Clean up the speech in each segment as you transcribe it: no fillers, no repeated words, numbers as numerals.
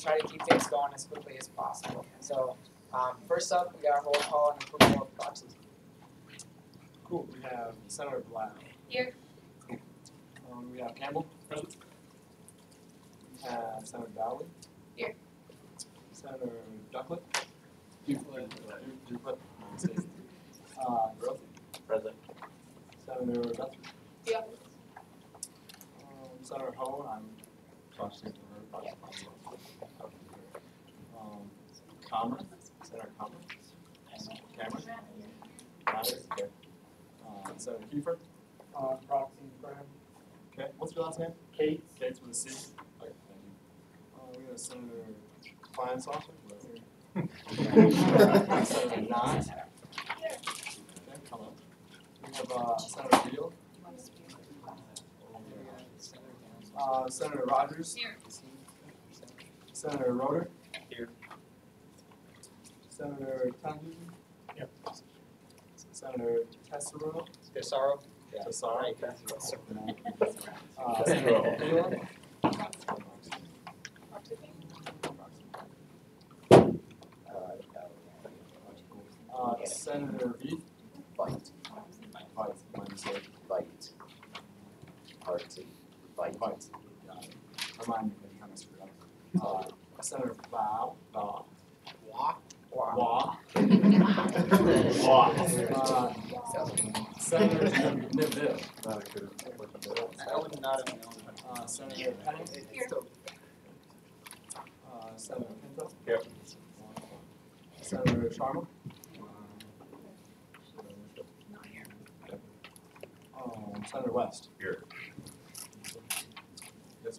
try to keep things going as quickly as possible. So first up, we got a roll call and approval of proxies. Cool. We have Senator Black. Here. We have Campbell. Present. We have Senator Dowley. Here. Senator Ducklett. Duclett. Groth. Present. Senator Guthrie. Yeah. Senator Ho. I'm proxying for her. Cameron. Senator Cameron. Cameron. Myers. Okay. Senator Kiefer. Proxy for him. Okay. What's your last name? Kate. Kate's with a C. Okay, thank you. We got Senator Feinsoffer. Senator Knott. Okay, come up. We have Senator Beal. Senator Rogers. Here. Senator Roeder. Here. Senator Tanhusen. Yep. Senator Tesoro. Tesoro. Tesoro. Tesoro. Senator Taylor. Senator Reed. Bite. Fight. My mistake. Bite. Party. Bite. Fight. Remind me when you kind of screwed up. Senator Wow. Wah. Wah. Senator Neville. I would not have known. Senator Penning. Here. Senator Pinto. Here. Senator Sharma. Not here. Senator West. Here. Yes.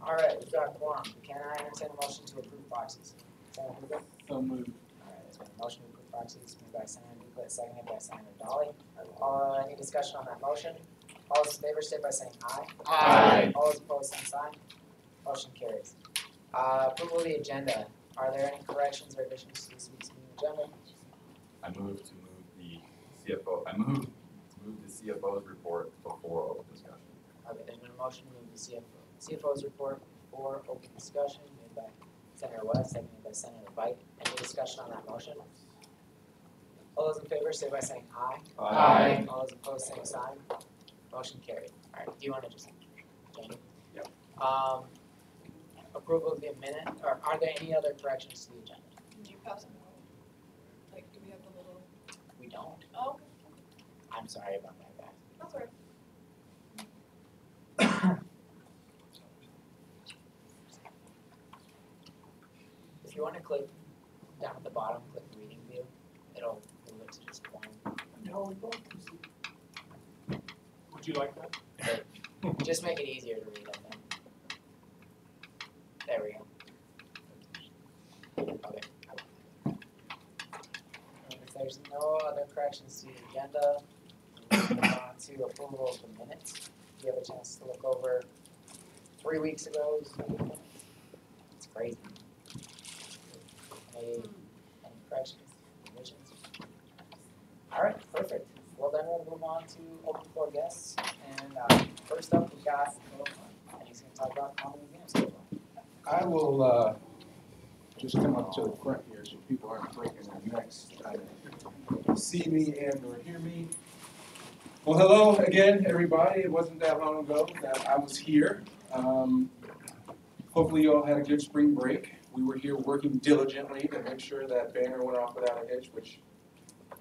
All right, we've got a quorum. Can I entertain a motion to approve proxies? Senator Hoover? So moved. All right, there's been a motion to approve proxies made by Senator Duclett, seconded by Senator Dolly. Any discussion on that motion? All those in favor, state by saying aye. Aye. All those opposed, same sign. Motion carries. Approval of the agenda. Are there any corrections or additions to this week's meeting agenda? I move to move the CFO. I move to move the CFO's report before open discussion. Okay, there's been a motion to move the CFO's report for open discussion made by Senator West, seconded by Senator White. Any discussion on that motion? All those in favor, say by saying aye. Aye. All those opposed, same sign. Motion carried. All right, do you want to just, Jamie? Yep. Approval of the minute, or are there any other corrections to the agenda? Do you pass them out? Like, do we have the little? We don't. Oh, okay. I'm sorry about that, guys. That's all right. If you want to click down at the bottom, click reading view, it'll move it to just one. No, we don't. Would you like that? Just make it easier to read, I think. There we go. Okay. If there's no other corrections to the agenda, we'll move on to approval of the minutes. Do you have a chance to look over 3 weeks ago's minutes? It's crazy. Any corrections, revisions? All right, perfect. Well, then we'll move on to open floor guests. And first up, we've got Phil, and he's going to talk about common exam schedule. I will just come up to the front here so people aren't breaking their necks trying to see me and or hear me. Well, hello again, everybody. It wasn't that long ago that I was here. Hopefully you all had a good spring break. We were here working diligently to make sure that banner went off without a hitch, which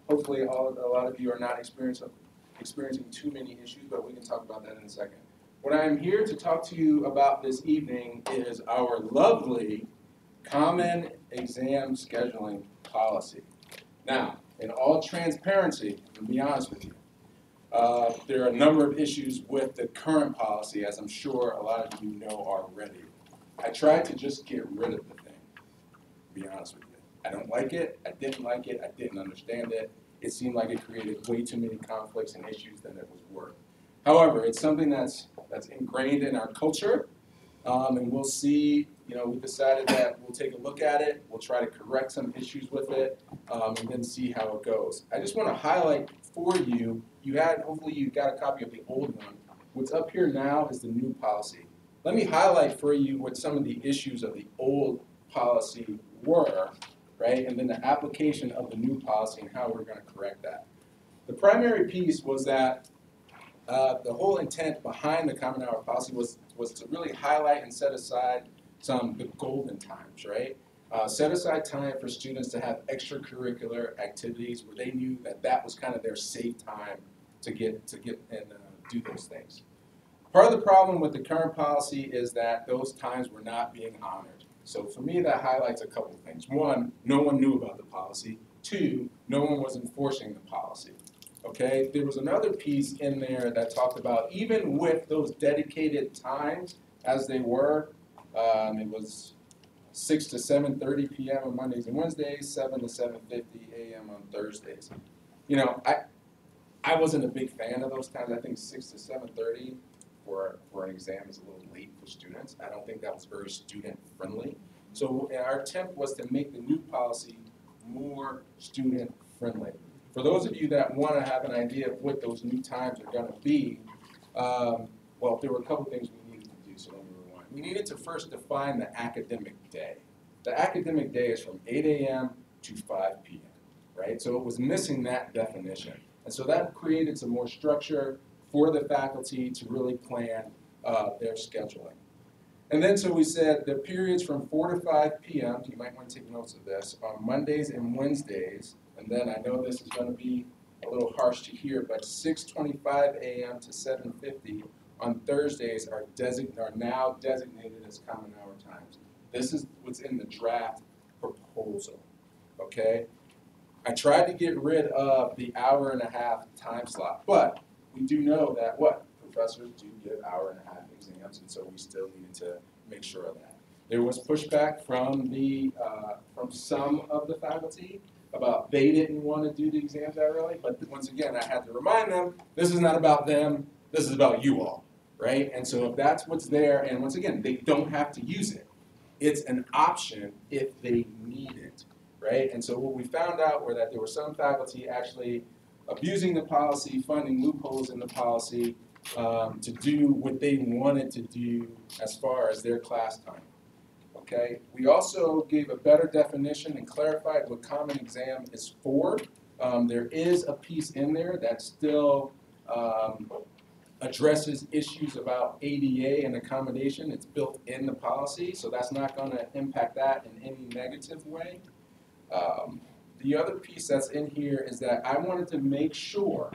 hopefully a lot of you are not experiencing too many issues, but we can talk about that in a second. What I'm here to talk to you about this evening is our lovely common exam scheduling policy. Now, in all transparency, to be honest with you, there are a number of issues with the current policy, as I'm sure a lot of you know already. I tried to just get rid of the thing, to be honest with you. I don't like it, I didn't like it, I didn't understand it. It seemed like it created way too many conflicts and issues than it was worth. However, it's something that's ingrained in our culture, and we'll see, we decided that we'll take a look at it, we'll try to correct some issues with it, and then see how it goes. I just want to highlight for you, hopefully you got a copy of the old one. What's up here now is the new policy. Let me highlight for you what some of the issues of the old policy were, right? And then the application of the new policy and how we're gonna correct that. The primary piece was that the whole intent behind the common hour policy was to really highlight and set aside the golden times, right? Set aside time for students to have extracurricular activities where they knew that that was kind of their safe time to get and do those things. Part of the problem with the current policy is that those times were not being honored. So for me, that highlights a couple of things. One, no one knew about the policy. Two, no one was enforcing the policy. Okay, there was another piece in there that talked about even with those dedicated times as they were, it was 6 to 7:30 p.m. on Mondays and Wednesdays, 7 to 7:50 a.m. on Thursdays. You know, I wasn't a big fan of those times. I think 6 to 7:30 for an exam is a little late for students. I don't think that was very student friendly. So our attempt was to make the new policy more student friendly. For those of you that want to have an idea of what those new times are going to be, well, there were a couple things we needed to do, so let me rewind. We needed to first define the academic day. The academic day is from 8 a.m. to 5 p.m., right? So it was missing that definition. And so that created some more structure for the faculty to really plan their scheduling. And then so we said the periods from 4 to 5 p.m., you might want to take notes of this, on Mondays and Wednesdays, and then I know this is going to be a little harsh to hear, but 6:25 a.m. to 7:50 on Thursdays are now designated as common hour times. This is what's in the draft proposal, okay? I tried to get rid of the hour-and-a-half time slot, but we do know that professors do give hour-and-a-half exams, and so we still needed to make sure of that. There was pushback from some of the faculty about they didn't want to do the exams that early, but once again, I had to remind them, this is not about them, this is about you all, right? And so if that's what's there, and once again, they don't have to use it. It's an option if they need it, right? And so what we found out were that there were some faculty actually abusing the policy, finding loopholes in the policy to do what they wanted to do as far as their class time. Okay, we also gave a better definition and clarified what common exam is for. There is a piece in there that still addresses issues about ADA and accommodation. It's built in the policy, so that's not going to impact that in any negative way. The other piece that's in here is that I wanted to make sure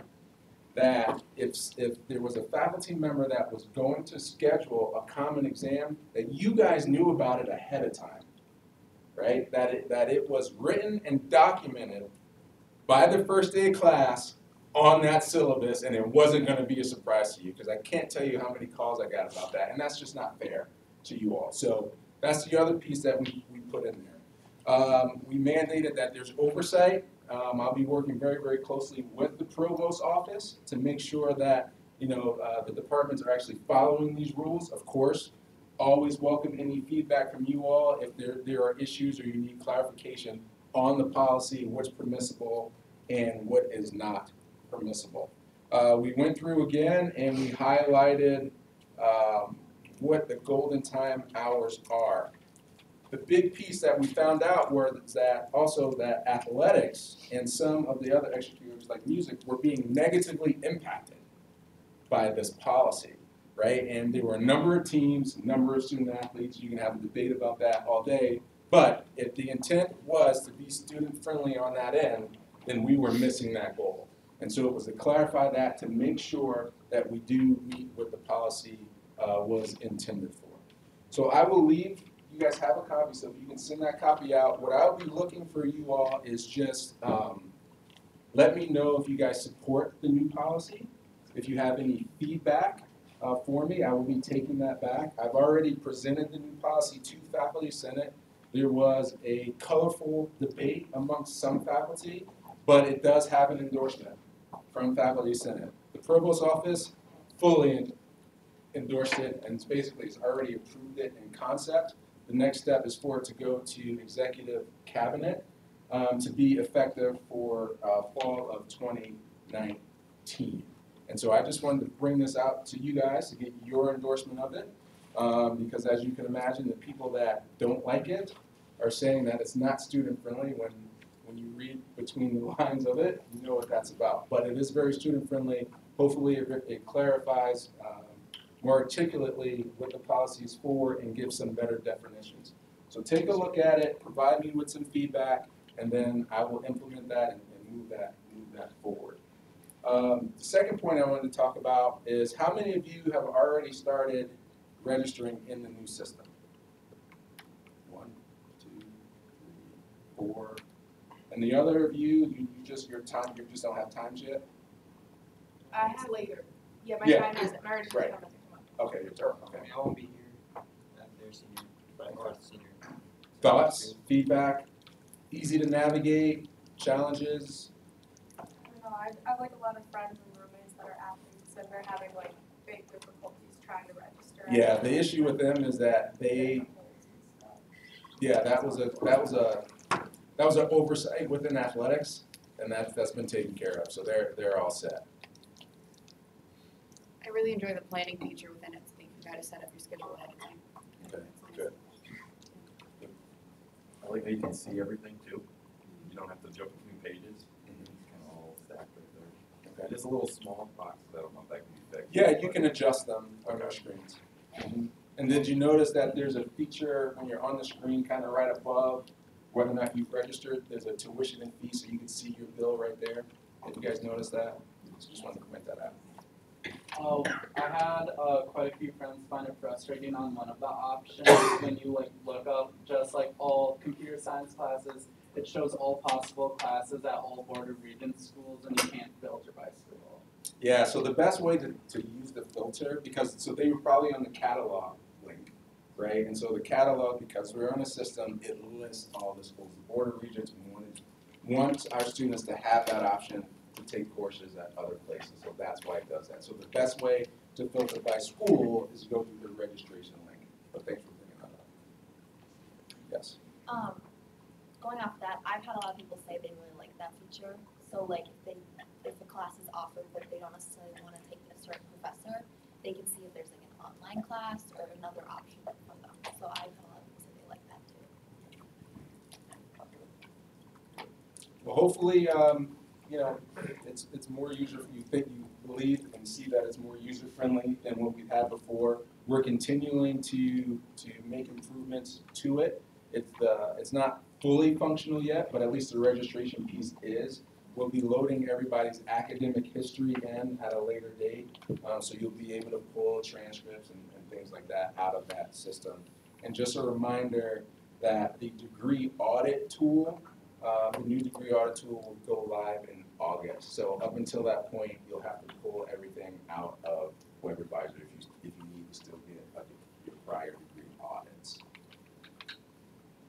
that if there was a faculty member that was going to schedule a common exam, that you guys knew about it ahead of time, right? That it was written and documented by the first day of class on that syllabus, and it wasn't going to be a surprise to you, because I can't tell you how many calls I got about that, and that's just not fair to you all. So that's the other piece that we put in there. We mandated that there's oversight. I'll be working very, very closely with the Provost's office to make sure that the departments are actually following these rules. Of course, always welcome any feedback from you all if there are issues or you need clarification on the policy, what's permissible and what is not permissible. We went through again and we highlighted what the golden time hours are. The big piece that we found out was that also that athletics and some of the other extracurriculars like music were being negatively impacted by this policy, right? And there were a number of teams, a number of student athletes. You can have a debate about that all day. But if the intent was to be student friendly on that end, then we were missing that goal. And so it was to clarify that to make sure that we do meet what the policy was intended for. So I will leave. You guys have a copy, so if you can send that copy out. What I'll be looking for you all is just let me know if you guys support the new policy. If you have any feedback for me, I will be taking that back. I've already presented the new policy to Faculty Senate. There was a colorful debate amongst some faculty, but it does have an endorsement from Faculty Senate. The Provost's office fully endorsed it and basically has already approved it in concept. The next step is for it to go to Executive Cabinet to be effective for fall of 2019. And so I just wanted to bring this out to you guys to get your endorsement of it, because as you can imagine, the people that don't like it are saying that it's not student-friendly when you read between the lines of it, you know what that's about. But it is very student-friendly. Hopefully it clarifies more articulately what the policy is for and gives some better definitions. So take a look at it, provide me with some feedback, and then I will implement that and move that forward. The second point I wanted to talk about is how many of you have already started registering in the new system? 1, 2, 3, 4. And the other of you just don't have times yet? I had later. Yeah, my Yeah. time hasn't, my registration Right. hasn't come up. Okay, your turn, okay. I won't be here after senior, or senior. Thoughts, feedback, easy to navigate, challenges? I don't know, I have like a lot of friends and roommates that are athletes and they're having like big difficulties trying to register. Yeah, the issue with them is that that was an oversight within athletics, and that's been taken care of, so they're all set. I really enjoy the planning feature within it, so you can try to set up your schedule ahead of time. Okay, That's nice. good. I like how you can see everything too. You don't have to jump between pages. It's kind of all stacked right there. It is a little small box, so I don't know if that can be fixed. Yeah, you can adjust them on your screens. And did you notice that there's a feature when you're on the screen, kind of right above whether or not you've registered, there's a tuition and fee, so you can see your bill right there. Did you guys notice that? So just wanted to point that out. I had quite a few friends find it frustrating on one of the options when you like look up just like all computer science classes. It shows all possible classes at all Board of Regents schools, and you can't filter by school. Yeah, so the best way to use the filter, so they were probably on the catalog link, right? And so the catalog, because we're on a system, it lists all the schools. The Board of Regents wants our students to have that option to take courses at other places, so that's why it does that. So the best way to filter by school is to go through the registration link, but thanks for bringing that up. Yes? Going off that, I've had a lot of people say they really like that feature. So like if the class is offered but they don't necessarily want to take a certain professor, they can see if there's like an online class or another option for them. So I've had a lot of people say they like that too. Well, hopefully, it's more you believe and see that it's more user friendly than what we've had before. We're continuing to make improvements to it. It's not fully functional yet, but at least the registration piece is. We'll be loading everybody's academic history in at a later date, so you'll be able to pull transcripts and things like that out of that system. And just a reminder that the degree audit tool, the new degree audit tool will go live in August. So up until that point, you'll have to pull everything out of WebAdvisor if you need to still get your prior degree audits.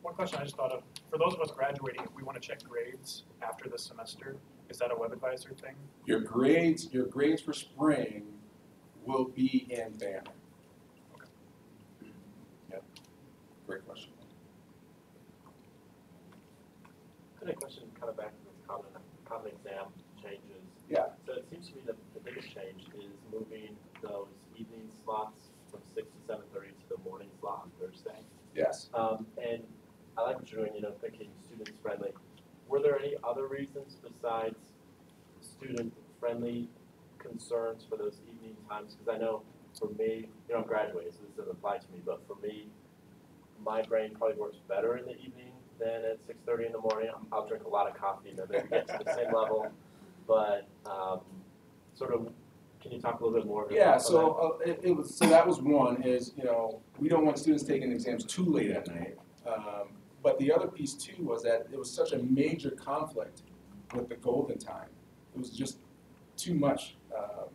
One question I just thought of, for those of us graduating, if we want to check grades after the semester, is that a WebAdvisor thing? Your grades for spring will be in Banner. Okay. Yep. Great question. I had a question kind of back to this common exam changes. Yeah. So it seems to me that the biggest change is moving those evening slots from 6 to 7:30 to the morning slot on Thursday. Yes. And I like what you're doing, thinking students friendly. Were there any other reasons besides student friendly concerns for those evening times? Because I know for me, I'm graduating, so this doesn't apply to me, but for me, my brain probably works better in the evening than at 6:30 in the morning. I'll drink a lot of coffee, maybe get to the same level, but sort of, can you talk a little bit more? Yeah, so that was one is, we don't want students taking exams too late at night. But the other piece too was that it was such a major conflict with the golden time. It was just too much of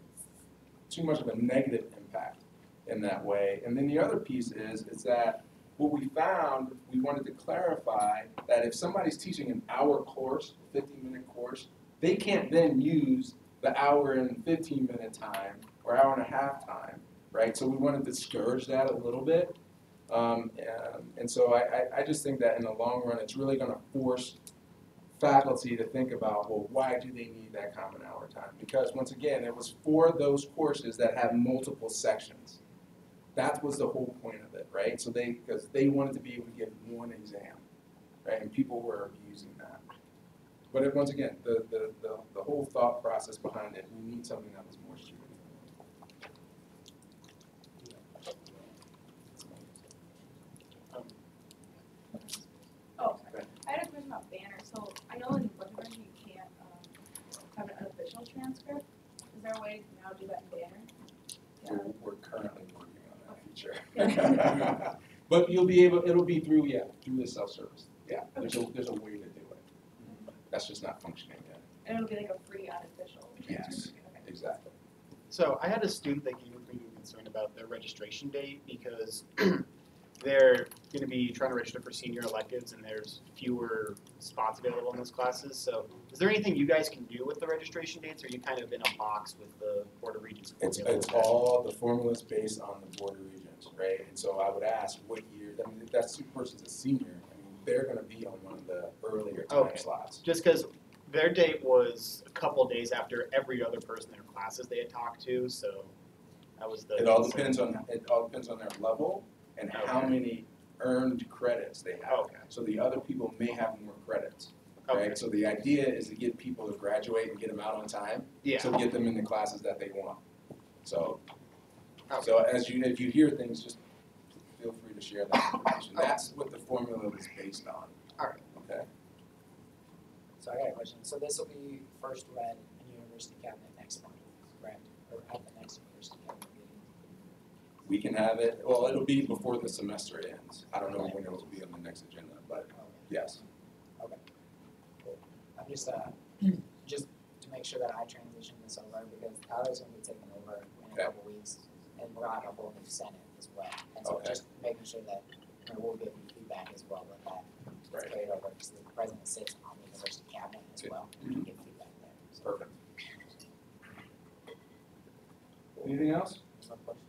a negative impact in that way. And then the other piece is that what we found, we wanted to clarify that if somebody's teaching an hour course, a 15-minute course, they can't then use the hour and 15-minute time or hour and a half time, right? So we wanted to discourage that a little bit. And so I just think that in the long run, it's really going to force faculty to think about, well, why do they need that common hour time? Because once again, it was for those courses that have multiple sections. That was the whole point of it, right? So because they wanted to be able to give one exam. right? And people were abusing that. But once again, the whole thought process behind it, we need something that was more student. Oh, sorry. I had a question about banners. So I know in web version you can't have an unofficial transcript. Is there a way to now do that in banner? We're currently working on that feature. But you'll be able, it'll be through the self-service. Yeah, there's a way to do it. That's just not functioning yet. And it'll be like a free unofficial. Yes, exactly. So I had a student that came with me who was concerned about their registration date because they're going to be trying to register for senior electives and there's fewer spots available in those classes. So is there anything you guys can do with the registration dates, or are you kind of in a box with the Board of Regents? It's all, the formula is based on the Board of Regents, right? And so I would ask what year, I mean, if that person's a senior, I mean, they're going to be on one of the earlier time slots. Just because their date was a couple of days after every other person in their classes they had talked to, so that was the. It all depends on their level and how many earned credits they have. Okay. So the other people may have more credits, right? Okay. So the idea is to get people to graduate and get them out on time, Yeah. to get them in the classes that they want. So, so if you hear things, just feel free to share that information. That's what the formula is based on. All right. Okay. So I got a question. So this will be first read in University Cabinet next month, correct? Or at the next University Cabinet meeting? We can have it, well, it'll be before the semester ends. I don't know when it will be on the next agenda, but yes. Okay. Cool. I'm just to make sure that I transition this over because Tyler's gonna be taking over in a couple weeks and we're gonna have a whole new Senate as well. And so just making sure that we'll give you feedback as well with that. It's carried over because the president sits on the University Cabinet as well. You can give feedback there. So. Perfect. Anything else? No question.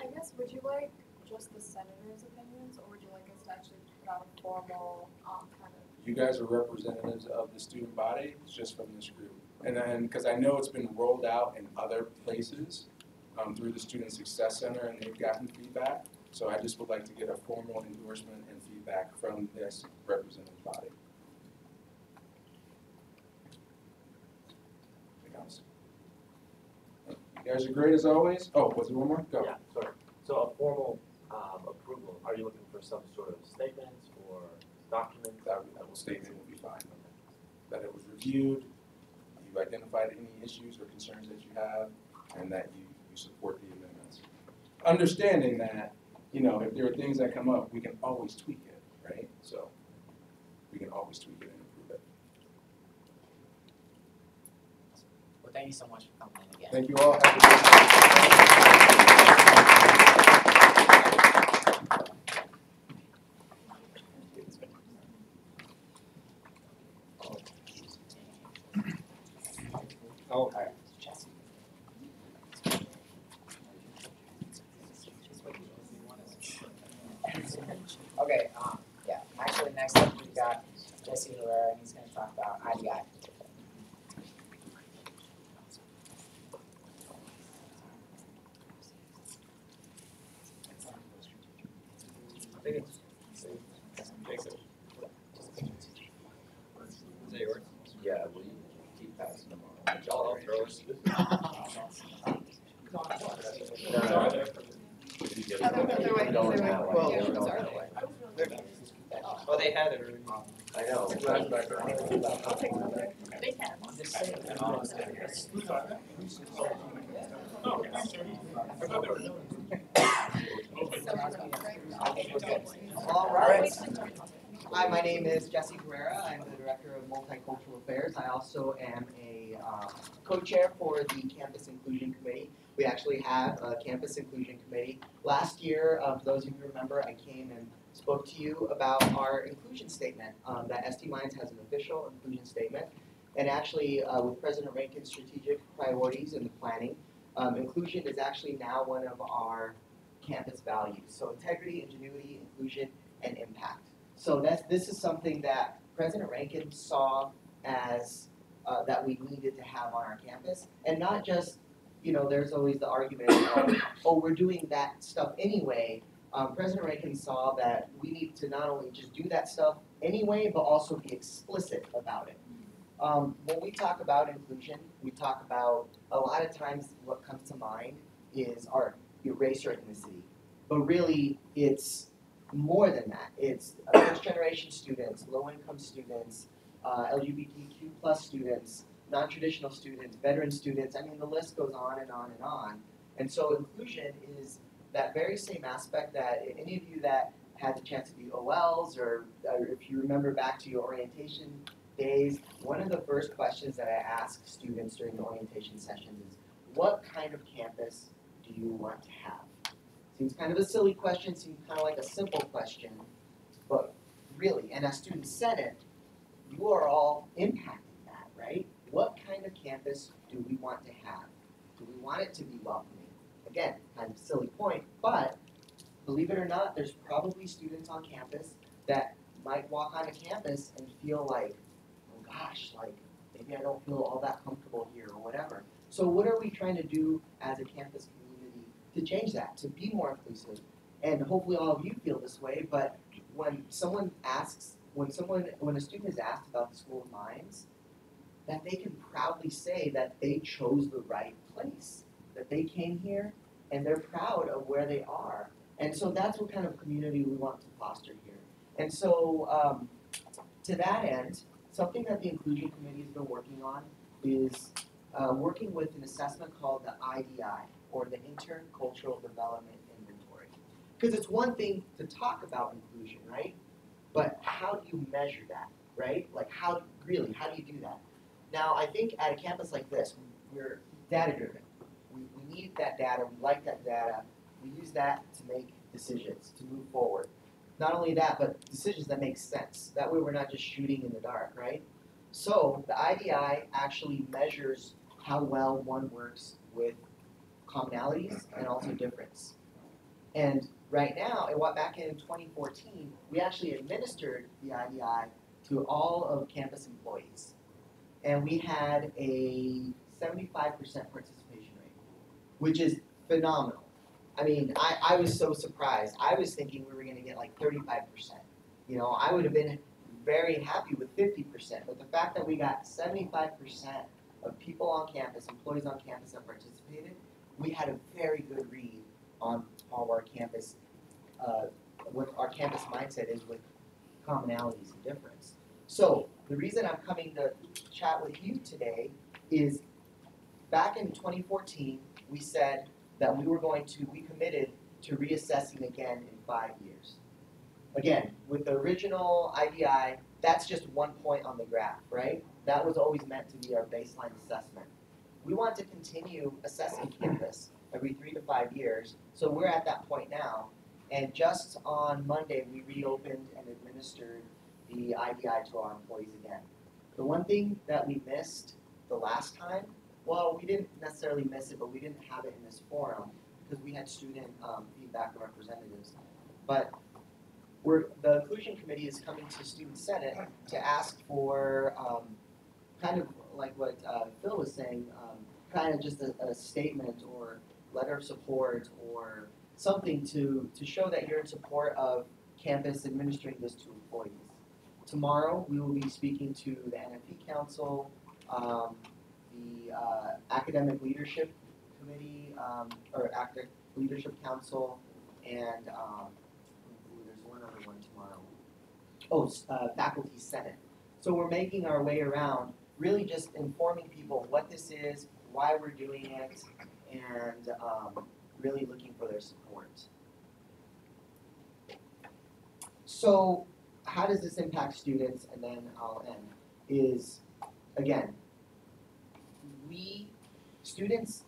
I guess, would you like just the senators' opinions, or would you like us to actually put out a formal, kind of? You guys are representatives of the student body, it's just from this group. And then, because I know it's been rolled out in other places through the Student Success Center and they've gotten feedback. So I just would like to get a formal endorsement and feedback from this representative body. Anything else? You guys are great as always. Oh, was there one more? Go. Yeah, sorry. So a formal approval, are you looking for some sort of statement or document? That statement will be fine. That it was reviewed, you identified any issues or concerns that you have, and that you support the amendments. Understanding that, you know, if there are things that come up, we can always tweak it, right? So we can always tweak it and improve it. Well, thank you so much for coming in again. Thank you all. Have a good day. Oh, all right. Okay, yeah, actually next up we've got Jesse Herrera and he's gonna talk about IDI. Is that yours? Yeah, will you keep passing them on? I'll throw it. Oh, they had it already. I know. They can. All right. Hi, my name is Jesse Herrera. I'm the Director of Multicultural Affairs. I also am a co-chair for the Campus Inclusion Committee. We actually have a Campus Inclusion Committee. Last year, for those of you who remember, I came and spoke to you about our inclusion statement. That SD Minds has an official inclusion statement. And actually, with President Rankin's strategic priorities in the planning, inclusion is actually now one of our campus values. So integrity, ingenuity, inclusion, and impact. So this is something that President Rankin saw as that we needed to have on our campus. And not just, you know, there's always the argument of, oh, we're doing that stuff anyway, President Rankin saw that we need to not only just do that stuff anyway, but also be explicit about it. When we talk about inclusion, we talk about, a lot of times what comes to mind is your race or ethnicity. But really, it's more than that. It's first generation students, low income students, LGBTQ plus students, non-traditional students, veteran students. I mean, the list goes on and on and on. And so inclusion is that very same aspect that any of you that had the chance to be OLs, or if you remember back to your orientation days, one of the first questions that I ask students during the orientation sessions is, what kind of campus do you want to have? Seems kind of a silly question, seems kind of like a simple question, but really, and as Student Senate, you are all impacting that, right? What kind of campus do we want to have? Do we want it to be welcoming? Again, kind of a silly point, but believe it or not, there's probably students on campus that might walk onto campus and feel like, oh gosh, like maybe I don't feel all that comfortable here or whatever. So what are we trying to do as a campus community to change that, to be more inclusive? And hopefully all of you feel this way, but when someone asks, when a student is asked about the School of Mines, that they can proudly say that they chose the right place, that they came here and they're proud of where they are. And so that's what kind of community we want to foster here. And so to that end, something that the Inclusion Committee has been working on is working with an assessment called the IDI, or the Intercultural Development Inventory. Because it's one thing to talk about inclusion, right? But how do you measure that, right? Like how do you do that? Now, I think at a campus like this, we're data driven. We need that data, we like that data, we use that to make decisions, to move forward. Not only that, but decisions that make sense. That way we're not just shooting in the dark, right? So the IDI actually measures how well one works with commonalities and also difference. And right now, back in 2014, we actually administered the IDI to all of campus employees. And we had a 75% participation rate, which is phenomenal. I mean, I was so surprised. I was thinking we were going to get like 35%. You know, I would have been very happy with 50%. But the fact that we got 75% of people on campus, employees on campus that participated, we had a very good read on how our campus, what our campus mindset is with commonalities and difference. So the reason I'm coming to chat with you today is back in 2014, we said that we committed to reassessing again in 5 years. Again, with the original IDI, that's just one point on the graph, right? That was always meant to be our baseline assessment. We want to continue assessing campus every 3 to 5 years, so we're at that point now. And just on Monday, we reopened and administered the IDI to our employees again. The one thing that we missed the last time, well, we didn't necessarily miss it, but we didn't have it in this forum because we had student feedback and representatives. But the Inclusion Committee is coming to Student Senate to ask for kind of like what Phil was saying, kind of just a statement or letter of support or something to show that you're in support of campus administering this to employees. Tomorrow, we will be speaking to the NFE Council, the Academic Leadership Committee, or Academic Leadership Council, and there's one other one tomorrow. Faculty Senate. So we're making our way around, really just informing people what this is, why we're doing it, and really looking for their support. So how does this impact students? And then I'll end. Is, again, students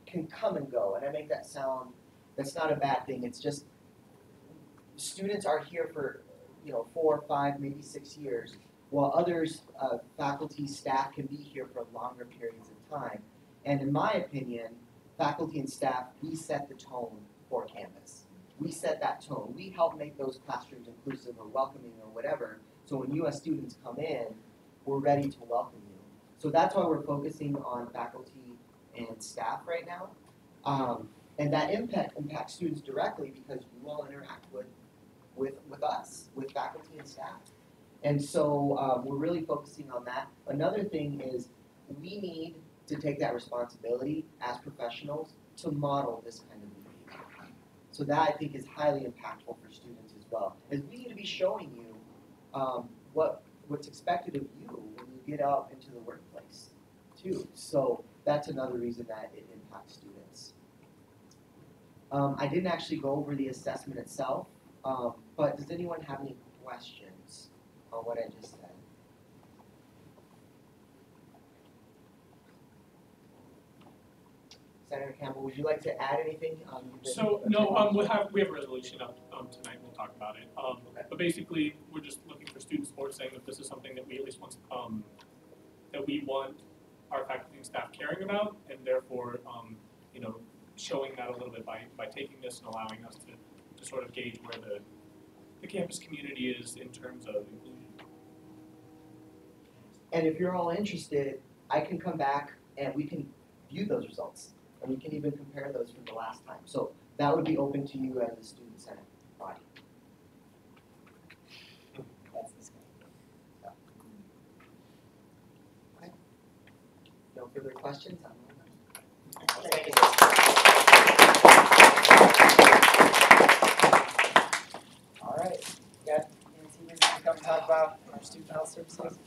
can come and go. And I make that sound, that's not a bad thing. It's just students are here for 4, 5, maybe 6 years, while others, faculty, staff, can be here for longer periods of time. And in my opinion, faculty and staff, we set the tone for campus. We set that tone. We help make those classrooms inclusive or welcoming or whatever. So when you as students come in, we're ready to welcome you. So that's why we're focusing on faculty and staff right now. And that impacts students directly because you all interact with us, with faculty and staff. And so we're really focusing on that. Another thing is we need to take that responsibility as professionals to model this kind of behavior. So that I think is highly impactful for students as well. Is we need to be showing you what's expected of you when you get out into the workplace too. So that's another reason that it impacts students. I didn't actually go over the assessment itself, but does anyone have any questions on what I just said? Senator Campbell, would you like to add anything? So, no, we have a resolution up tonight, we'll talk about it. But basically, we're just looking for student support, saying that this is something that we at least want, that we want our faculty and staff caring about, and therefore, you know, showing that a little bit by taking this and allowing us to sort of gauge where the campus community is in terms of inclusion. And if you're all interested, I can come back and we can view those results. And we can even compare those from the last time. So that would be open to you as a student senate body. That's this guy. Okay. No further questions? Thank you. All right, we got Nancy here to come talk about our student health services.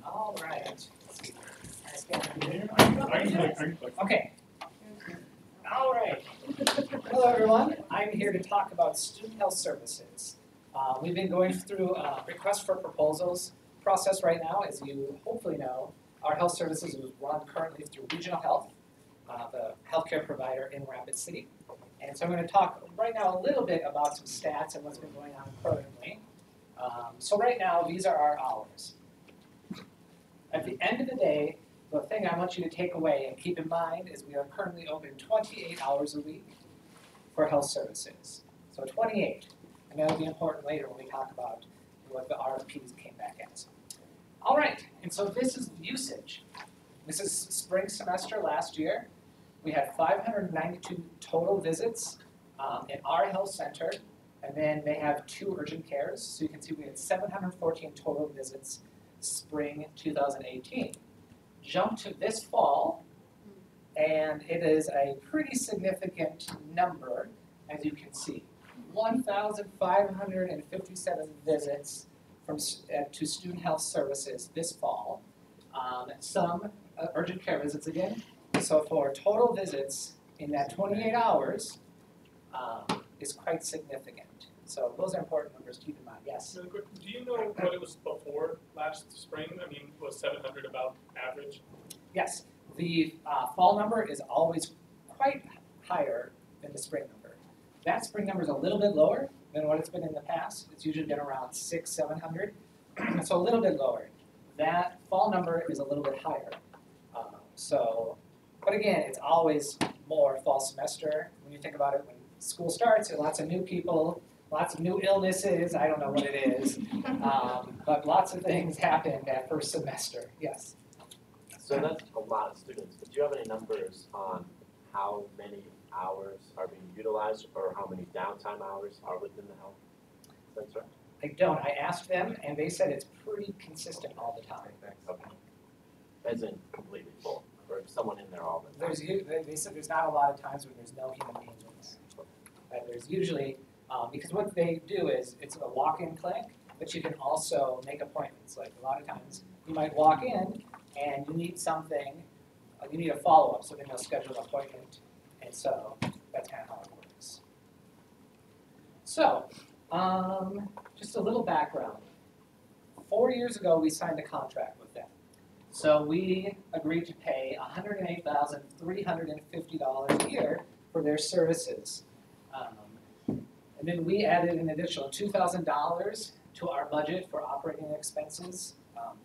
All right. Okay. All right. Hello, everyone. I'm here to talk about student health services. We've been going through a request for proposals process right now. As you hopefully know, our health services is run currently through Regional Health, the healthcare provider in Rapid City. And so I'm going to talk right now a little bit about some stats and what's been going on currently. So right now, these are our hours. At the end of the day, the thing I want you to take away and keep in mind is we are currently open 28 hours a week for health services. So 28, and that'll be important later when we talk about what the RFPs came back as. All right, and so this is usage. This is spring semester last year. We had 592 total visits in our health center, and then they have 2 urgent cares. So you can see we had 714 total visits spring 2018. Jump to this fall, and it is a pretty significant number, as you can see. 1,557 visits to student health services this fall. Some urgent care visits again. So for total visits in that 28 hours is quite significant. So those are important numbers to keep in mind. Yes? Really quick, do you know what it was before last spring? I mean, was 700 about average? Yes. The fall number is always quite higher than the spring number. That spring number is a little bit lower than what it's been in the past. It's usually been around 600, 700, so a little bit lower. That fall number is a little bit higher. But again, it's always more fall semester. When you think about it, when school starts, there are lots of new people, lots of new illnesses. I don't know what it is, but lots of things happen that first semester. Yes? So that's a lot of students, but do you have any numbers on how many hours are being utilized or how many downtime hours are within the health center? I don't. I asked them, and they said it's pretty consistent all the time. Okay. As in completely full, or someone in there all the time? They said there's not a lot of times when there's no human beings in this. There's usually, because what they do is it's a walk-in clinic, but you can also make appointments. Like a lot of times, you might walk in and you need something, you need a follow-up, so then they'll schedule an appointment, and so that's kind of how it works. So, just a little background. 4 years ago, we signed a contract with them. So we agreed to pay $108,350 a year for their services. And then we added an additional $2,000 to our budget for operating expenses,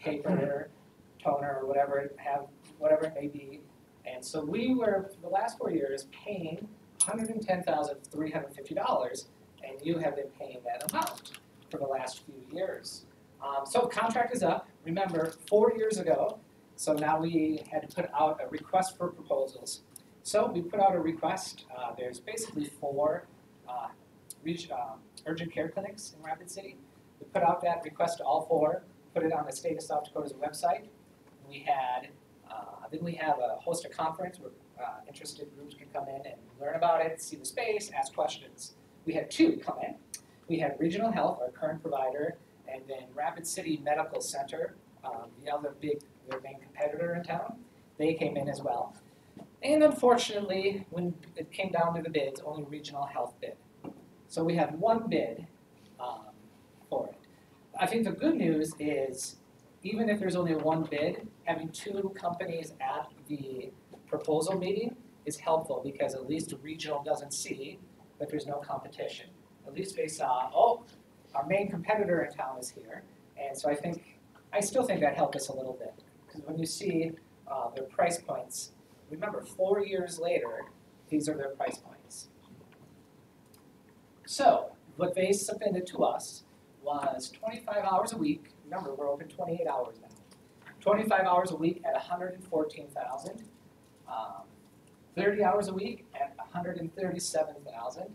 paper, toner, whatever it may be. And so we were, for the last 4 years, paying $110,350 and you have been paying that amount for the last few years. So contract is up, remember, 4 years ago, so now we had to put out a request for proposals. So we put out a request, there's basically 4 urgent care clinics in Rapid City. We put out that request to all 4, put it on the state of South Dakota's website. We had, then we have a host a conference where interested groups can come in and learn about it, see the space, ask questions. We had 2 come in. We had Regional Health, our current provider, and then Rapid City Medical Center, the other their main competitor in town. They came in as well. And unfortunately, when it came down to the bids, only Regional Health bid. So we had 1 bid for it. I think the good news is, even if there's only 1 bid, having 2 companies at the proposal meeting is helpful because at least Regional doesn't see that there's no competition. At least they saw, oh, our main competitor in town is here. And so I still think that helped us a little bit. Because when you see their price points, remember 4 years later, these are their price points. So what they submitted to us was 25 hours a week. Remember, we're open 28 hours now. 25 hours a week at $114,000. 30 hours a week at $137,000.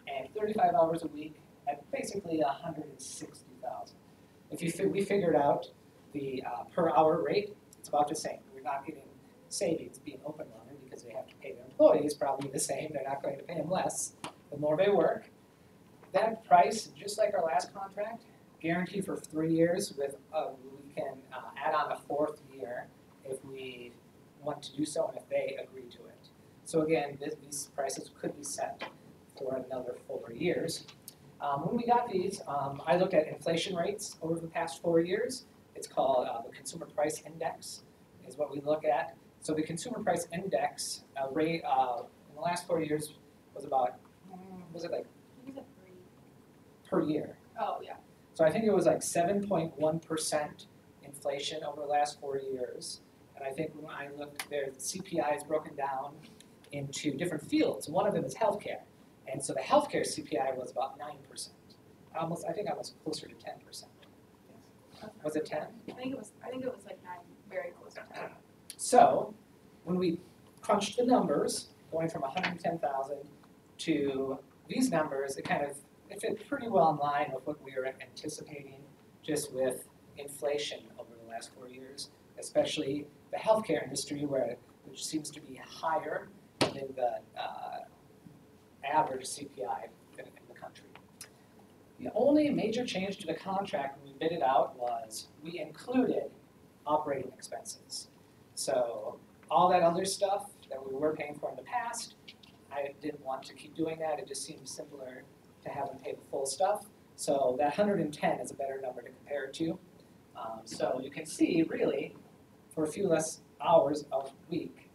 And 35 hours a week at basically $160,000. We figured out the per hour rate, it's about the same. We're not getting savings being open longer because they have to pay their employees probably the same. They're not going to pay them less the more they work. That price, just like our last contract, guaranteed for 3 years with we can add on a 4th year if we want to do so and if they agree to it. So again, these prices could be set for another 4 years. When we got these, I looked at inflation rates over the past 4 years. It's called the Consumer Price Index is what we look at. So the Consumer Price Index rate in the last 4 years was about, was it like per year? Oh, yeah. So I think it was like 7.1% inflation over the last 4 years. And I think when I looked there, the CPI is broken down into different fields. One of them is healthcare. And so the healthcare CPI was about 9%. I think I was closer to 10%. Was it 10? I think it was like 9, very close to 10. So when we crunched the numbers, going from 110,000 to these numbers, it fit pretty well in line with what we were anticipating just with inflation over the last 4 years, especially the healthcare industry which seems to be higher than the average CPI in the country. The only major change to the contract when we bid it out was we included operating expenses. So all that other stuff that we were paying for in the past, I didn't want to keep doing that. It just seemed simpler to have them pay the full stuff. So that 110 is a better number to compare it to. So you can see, really, for a few less hours a week,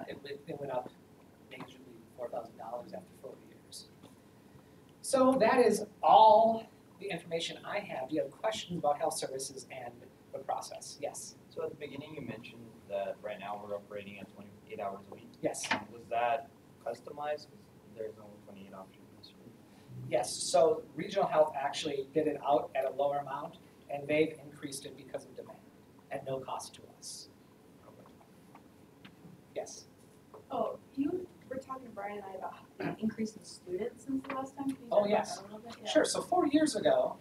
it went up majorly $4,000 after 4 years. So that is all the information I have. Do you have questions about health services and the process? Yes? So at the beginning, you mentioned that right now we're operating at 28 hours a week. Yes. Was that customized? Because there's only 28 options. Yes, so Regional Health actually bid it out at a lower amount, and they've increased it because of demand, at no cost to us. Yes? Oh, you were talking to Brian and I about the increase in students since the last time. Can you Oh, talk about yes. that a little bit? Yeah. Sure, so 4 years ago,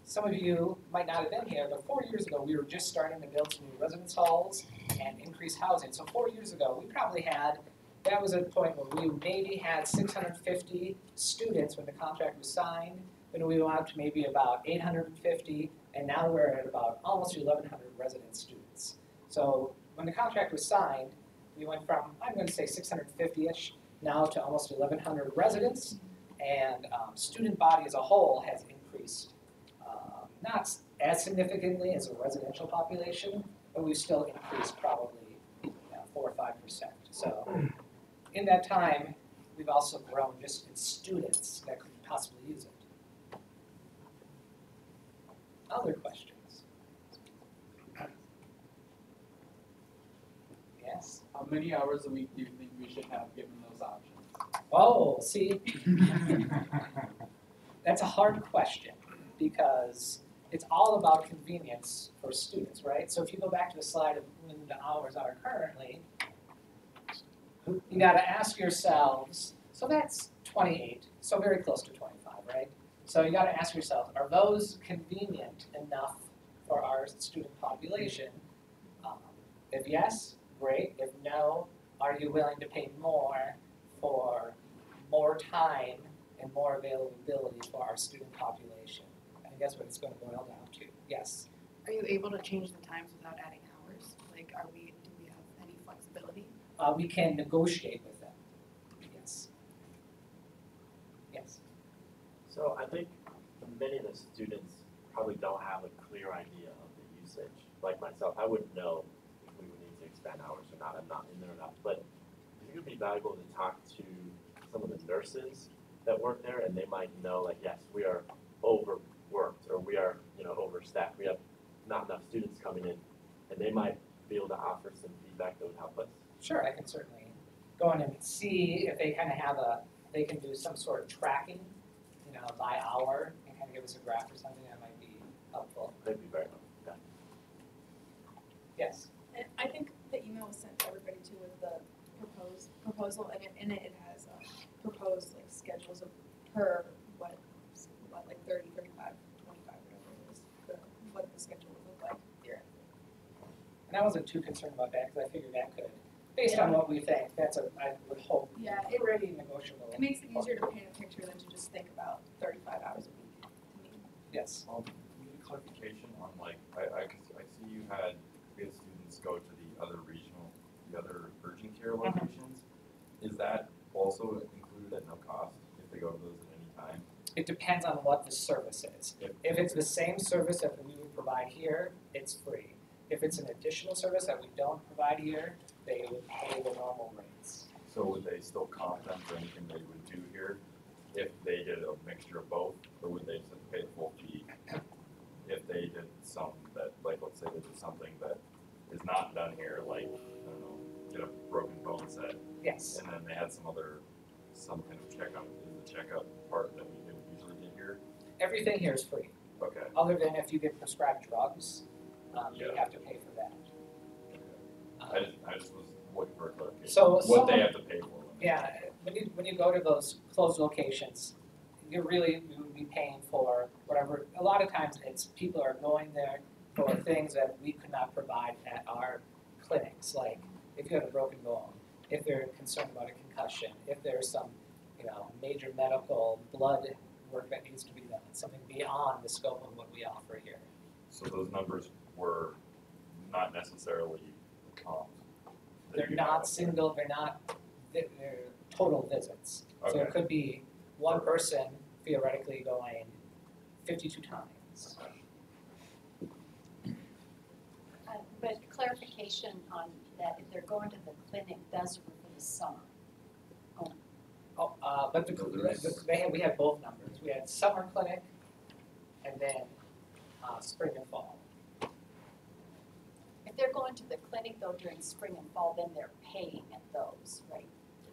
some of you might not have been here, but 4 years ago, we were just starting to build some new residence halls and increase housing. So 4 years ago, we probably had, that was a point where we maybe had 650 students when the contract was signed. Then we went up to maybe about 850, and now we're at about almost 1,100 resident students. So when the contract was signed, we went from, I'm going to say 650-ish, now to almost 1,100 residents, and student body as a whole has increased. Not as significantly as a residential population, but we've still increased probably 4 or 5%. So in that time, we've also grown just in students that could possibly use it. Other questions? Yes? How many hours a week do you think we should have given those options? Oh, see, that's a hard question because it's all about convenience for students, right? So if you go back to the slide of when the hours are currently, you gotta ask yourselves, so that's 28, so very close to 25, right? So you gotta ask yourself, are those convenient enough for our student population? If yes, great. If no, are you willing to pay more for more time and more availability for our student population? I think that's what it's gonna boil down to, yes. Are you able to change the times without adding hours? Like, do we have any flexibility? We can negotiate with them, yes. Yes. So I think many of the students probably don't have a clear idea of the usage. Like myself, I wouldn't know if we would need to expand hours or not. I'm not in there enough. But I think it would be valuable to talk to some of the nurses that work there, and they might know, like, yes, we are overworked, or we are, overstaffed. We have not enough students coming in, and they might be able to offer some feedback that would help us. Sure, I can certainly go in and see if they kind of have they can do some sort of tracking, by hour, and kind of give us a graph or something that might be helpful. That'd be very helpful. Yeah. Yes. And I think the email was sent to everybody too with the proposal, and in it has proposed like schedules of per what like 30, 35, 25, whatever it is, what the schedule would look like here. And I wasn't too concerned about that because I figured that could, based on what we think, I would hope, Yeah, pretty negotiable. It makes it easier to paint a picture than to just think about 35 hours a week to me. Yes. We need clarification on I see you had students go to the other urgent care locations. Is that also included at no cost if they go to those at any time? It depends on what the service is. If it's the same service that we would provide here, it's free. If it's an additional service that we don't provide here, they would pay the normal rates. So would they still comp them for anything they would do here if they did a mixture of both, or would they just have to pay the full fee if they did some that, like, let's say they did something that is not done here, like, I don't know, get a broken bone set? Yes. And then they had some kind of checkup, is the checkup part that we would usually get here? Everything here is free. Okay. Other than if you get prescribed drugs, you have to pay for that. I just was looking for a clarification. So what they have to pay for. Yeah, when you go to those closed locations, you would be paying for whatever. A lot of times it's people are going there for things that we could not provide at our clinics, like if you have a broken bone, if they're concerned about a concussion, if there's some, major medical blood work that needs to be done, something beyond the scope of what we offer here. So those numbers were not necessarily comp. They're not single, they're total visits. So it could be one person theoretically going 52 times. But clarification on that, if they're going to the clinic, those are for the summer. But we had both numbers. We had summer clinic and then spring and fall. If they're going to the clinic though during spring and fall, then they're paying at those, right?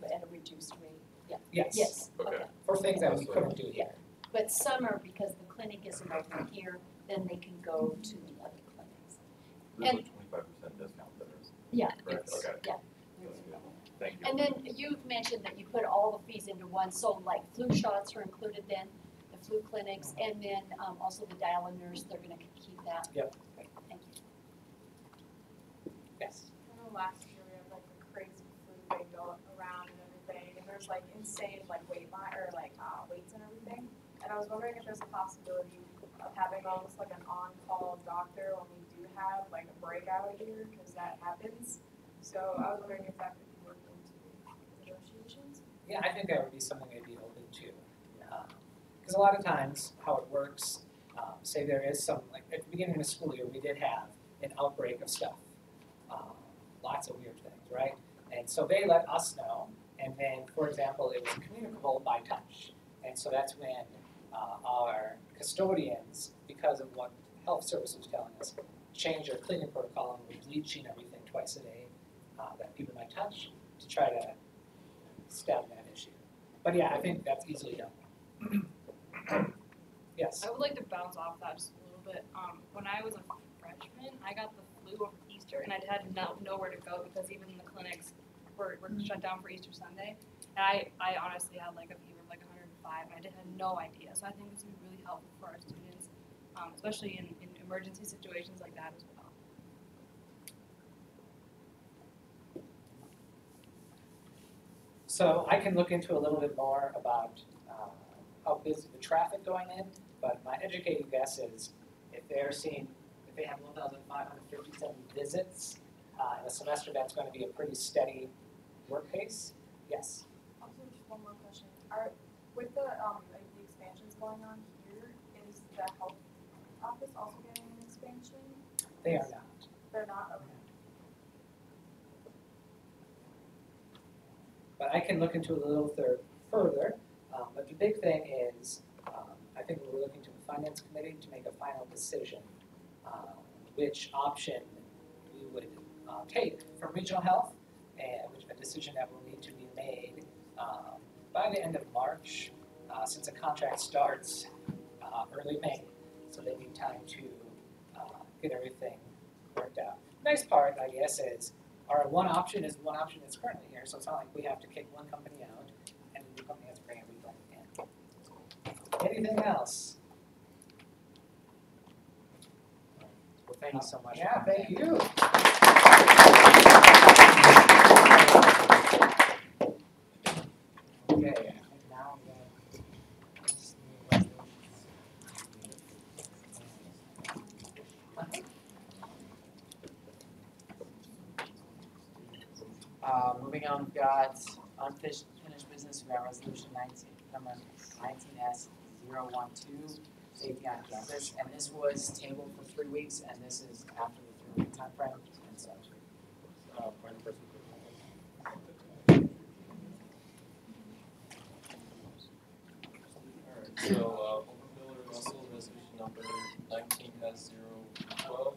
At a reduced rate? Yeah. Yes. Yes, okay. For things that we couldn't do here. But summer, because the clinic isn't open here, then they can go to the other clinics. There's And- a 25% discount there. Yeah, Correct, it's, okay. yeah. That's good. Thank you. And then you mentioned that you put all the fees into one, so like flu shots are included then, the flu clinics, and then also the dial-in nurse, they're gonna keep that? Yep. Great, thank you. Yes. I know last year we had like the crazy flu thing going around and everything, and there's like insane like weights and everything. And I was wondering if there's a possibility of having almost like an on-call doctor when we do have like a breakout here, because that happens. So I was wondering if that could be worked into negotiations. Yeah, I think that would be something they'd be open to. Because a lot of times, how it works, say there is some, like at the beginning of the school year, we did have an outbreak of stuff. Lots of weird things, right? And so they let us know, and then, for example, it was communicable by touch. And so that's when our custodians, because of what health service was telling us, changed their cleaning protocol and were bleaching everything twice a day that people might touch to try to stem that issue. But yeah, I think that's easily done. Yes. I would like to bounce off that just a little bit. When I was a freshman, I got the flu over Easter, and I had nowhere to go because even the clinics were shut down for Easter Sunday. And I honestly had like a fever of like 105, and I had no idea. So I think this would be really helpful for our students, especially in emergency situations like that as well. So I can look into a little bit more about how busy the traffic going in, but my educated guess is if they have 1,557 visits in a semester, that's going to be a pretty steady work pace. Yes. Also, just one more question. With the expansions going on here, is the health office also getting an expansion? They are not. They're not? Okay. But I can look into it a little further. But the big thing is, I think we're looking to the finance committee to make a final decision which option we would take for regional health, and a decision that will need to be made by the end of March, since the contract starts early May. So they need time to get everything worked out. Nice part, I guess, is our one option is one option that's currently here, so it's not like we have to kick one company out and the new company has to bring everybody in. Anything else? Well, thank you so much. Yeah, thank you. Okay, now I'm moving on, we've got unfinished business. We've got resolution number 19S012, safety on campus, and this was tabled for 3 weeks, and this is after the 3-week time frame and such. So, Overmiller Russell, resolution number 19S012,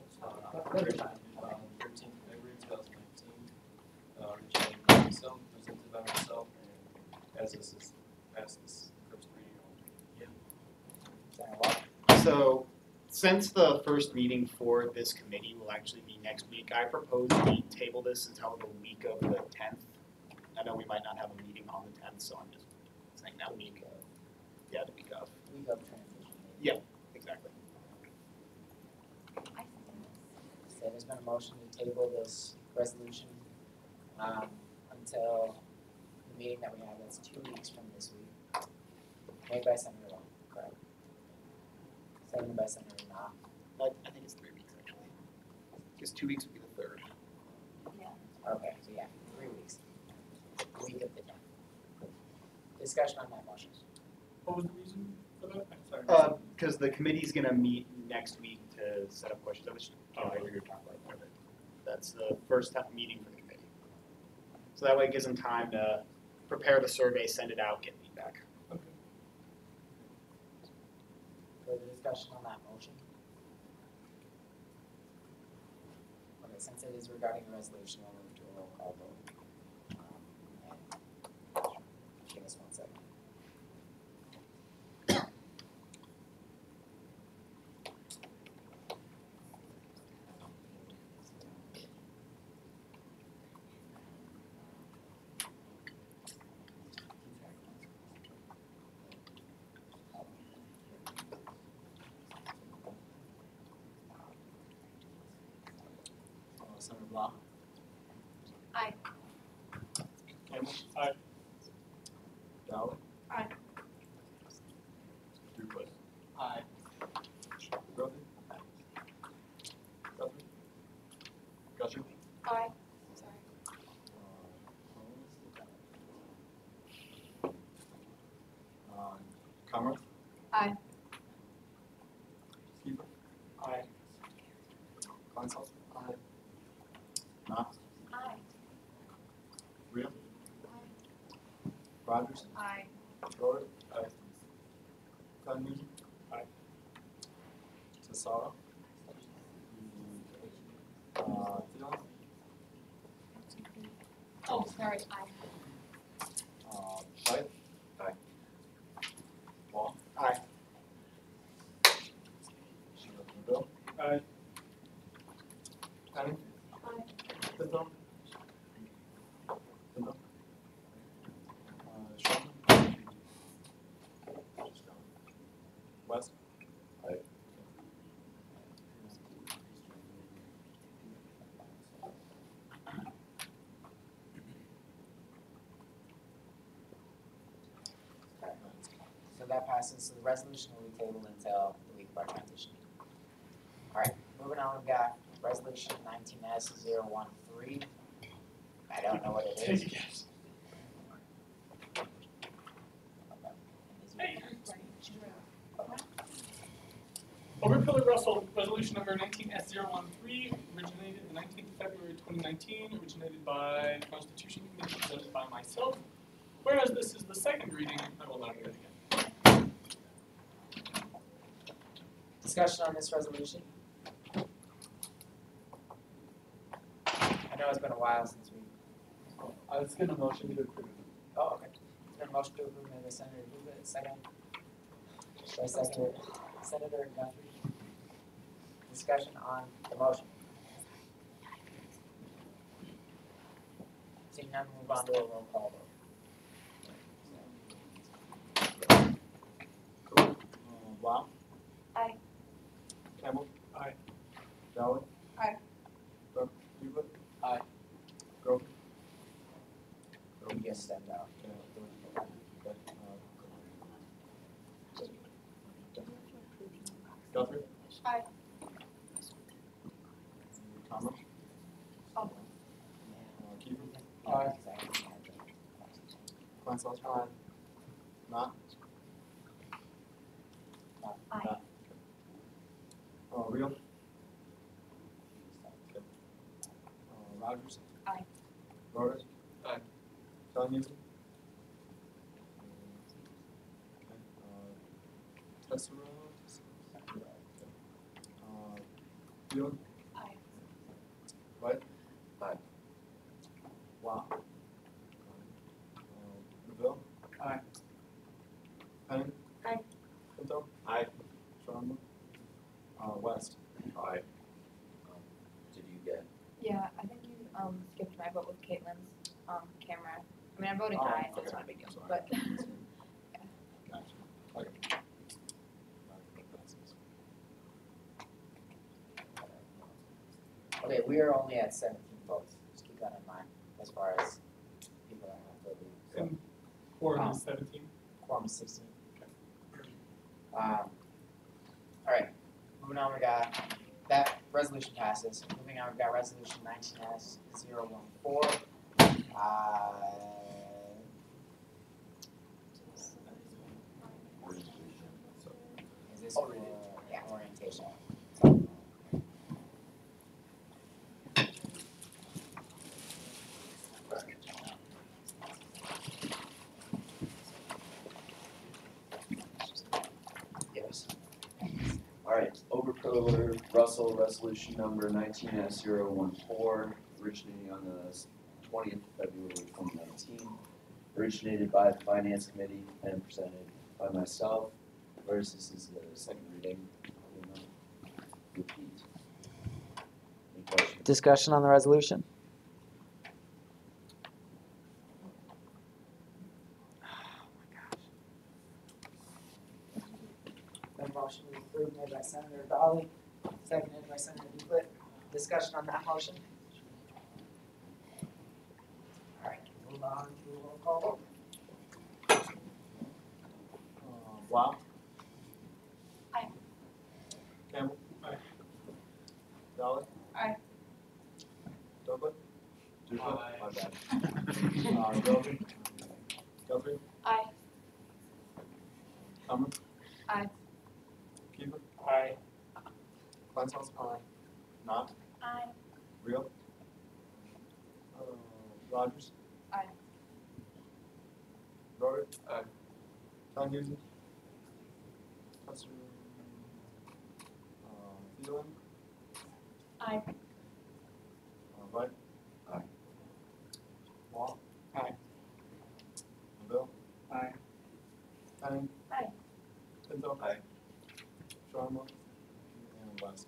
13th February 2019, regarding myself, presented by myself, and as this is past this first reading. So, since the first meeting for this committee will actually be next week, I propose we table this until the week of the 10th. I know we might not have a meeting on the 10th, so I'm just saying that week. Yeah, the week of. Week of transition. Yeah, exactly. So there's been a motion to table this resolution until the meeting that we have, that's 2 weeks from this week. Made by Senator Long, correct? Seconded by Senator Knopf. I think it's 3 weeks actually. Because 2 weeks would be the 3rd. Yeah. Okay, so yeah, 3 weeks. Week of the 10th. Discussion on that motion. What was the reason for that? I'm sorry. Because the committee's going to meet next week to set up questions. I was we were talking about it. That's the first meeting for the committee. So that way it gives them time to prepare the survey, send it out, get feedback. Okay. Further discussion on that motion? Okay, since it is regarding a resolution, we'll move to a roll call vote. Give us 1 second. Senator Blah. Aye. Campbell? Aye. Dowd? Aye. Duquesne? Aye. Griffin? Guthrie? Gusher? Aye. Sorry. Comroe? Aye. Kiefer? Aye. Kleinshoff? Aye. Knopf? Aye. Rhea? Rogers? Aye. Schroeder? Aye. Cunningham? Aye. Sassaro? Thielen? Oh, sorry, aye. Fife? Bill? Aye. Penny? Aye. Pinto? Pinto? Sean? West? Aye. So that passes, so the resolution will be tabled until the week of our transition. Alright, moving on, we've got resolution 19S013. I don't know what it is. Take a guess. Hey. Overpillar Russell, resolution number 19S013, originated the 19th of February 2019, originated by the Constitution Committee, presented by myself. Whereas this is the second reading, I will not read it again. Discussion on this resolution? I know it's been a while since we, I was gonna motion to approve. oh, okay. It's been a motion to approve by Senator Hubert, second. By Senator Guthrie. Discussion on the motion. Seeing none, move on to a roll call vote. Wow. Aye. Campbell? Aye. Dowling? Aye. Hubert? Aye. Grove? You get stepped out. Guthrie? Aye. Thomas? Oh. Keefer? Aye. Francis? Aye. Matt? Aye. Real? Okay. Rogers? Aye. Rhoda? Aye. John Newsom? Okay. Tessera? Field? Aye. White? Aye. Wow. Bill? Aye. Penny? Aye. Pinto? Aye. Sean? West? Aye. Did you get? Yeah, I think you skipped my vote with Caitlin's camera. I mean, I voted Oh, aye, so it's okay. not a big deal, Sorry. but Gotcha. Okay. Okay, we are only at 17 votes, just keep that in mind, as far as people that have to leave. So, And quorum is 17. quorum is 16. Alright, moving on, we got, that resolution passes. Moving on, we've got resolution 19S014. Is this for, yeah, orientation? Yes. All right, Overpillar Russell, resolution number 19S014, originating on the 20th of February 2019, originated by the Finance Committee and presented by myself. Whereas this is the second reading, I will not repeat. Any questions? Discussion on the resolution? The motion was approved, made by Senator Dolly, seconded by Senator Hubert. Discussion on that motion? Alright, move on to a roll call vote. Wow. Aye. Campbell? Aye. Dowling? Aye. Douglas? Aye. My bad. Grover? Guthrie? Aye. Thomas? Aye. Keefer? Aye. Francis? Aye. Matt? Aye. Real? Rogers? Aye. Rhoda? Aye. John Newsom? Tessera? Thielen? Aye. White? Aye. Wall? Aye. Bill? Aye. Penny? Aye. Pinto? Aye. Sean? And West?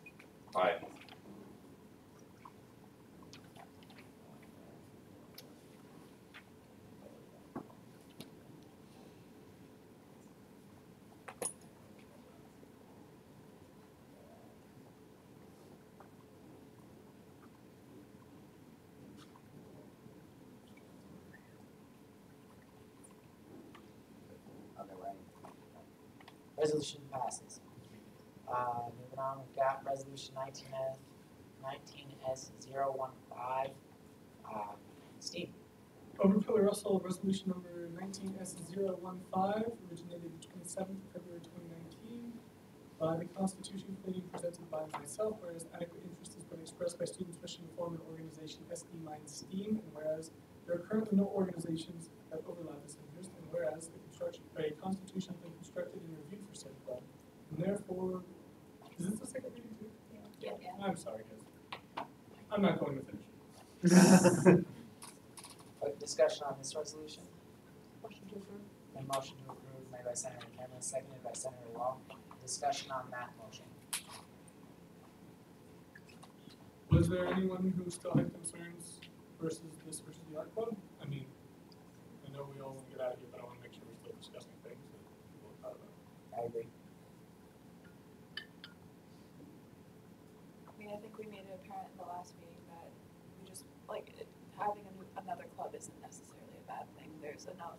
Resolution passes. Moving on, we've got resolution 19S015. Steve. Overpiller Russell, resolution number 19S015, originated the 27th of February 2019. By the Constitution Committee presented by myself, whereas adequate interest has been expressed by students wishing to form an organization SD-STEAM, and whereas there are currently no organizations that overlap this interest, and whereas a constitution has been constructed and reviewed for said club, and therefore, is this the second reading too? Yeah. I'm sorry, guys. I'm not going to finish. Discussion on this resolution. Motion to approve. A motion to approve made by Senator Cameron, seconded by Senator Wall. Discussion on that motion. Was there anyone who still had concerns versus the art club? I mean, I know we all want to get out of here, but I want to make sure we're still discussing things that people have thought about. I agree. I mean, I think we made it apparent in the last meeting that we just, like, having another club isn't necessarily a bad thing. There's enough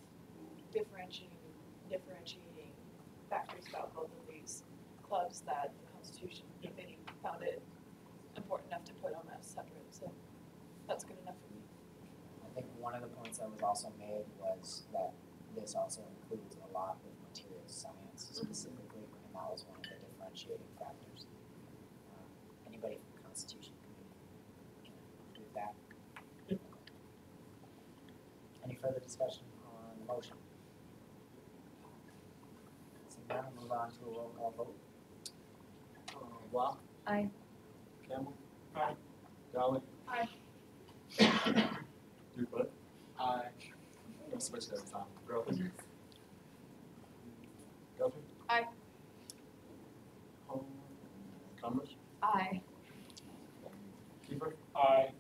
differentiating factors about both of these clubs that the Constitution Committee found it important enough to put them as separate, so that's good enough for me. I think one of the points that was also made was that this also includes a lot of materials science specifically, and that was one of the differentiating factors. Anybody from the Constitution Committee can do that? Yep. Any further discussion on the motion? Seeing none, we'll move on to a roll call vote. Blau. Aye. Campbell. Aye. Dowling. Aye. Duke. Aye. I'm gonna switch that time. Guthrie. Guthrie. Aye. Commerce. Aye. Kiefer. Aye.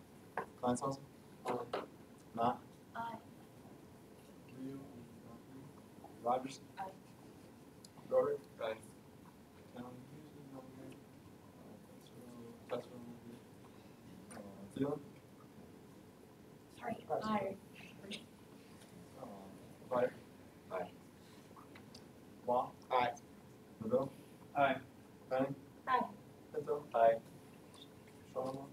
Kleinshausen. Knott. Aye. Rio. Rogers. Aye. Rotary. Aye. Thielen. Sorry. Aye. Fire. Aye. Law. Aye. Neville. Aye. Fanning. Aye. Pinto. Aye. Shawna.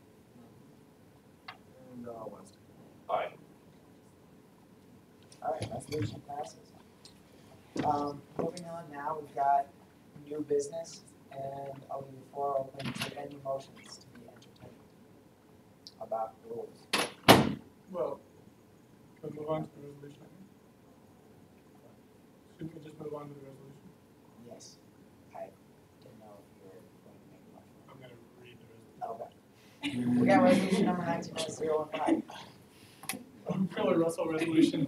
And West. Aye. Alright, resolution passes. Moving on now, we've got new business, and I'll leave the floor open to any motions to be entertained about rules. Well, can we move on to the resolution? Shouldn't we just move on to the resolution? Yes, I didn't know if you were going to make a motion. I'm going to read the resolution. Okay. We got resolution number 19S015. Overpiller Russell resolution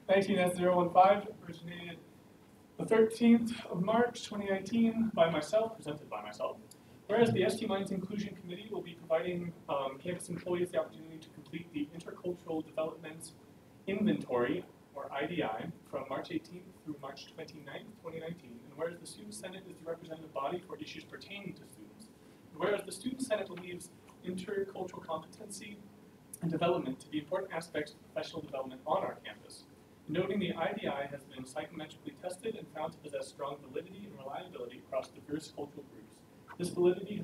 19S015 originated the 13th of March 2019 by myself, presented by myself. Whereas the ST Minds Inclusion Committee will be providing campus employees the opportunity to complete the Intercultural Development Inventory, or IDI, from March 18th through March 29th, 2019. And whereas the Student Senate is the representative body for issues pertaining to students. And whereas the Student Senate believes intercultural competency and development to be important aspects of professional development on our campus. Noting the IDI has been psychometrically tested and found to possess strong validity and reliability across diverse cultural groups. This validity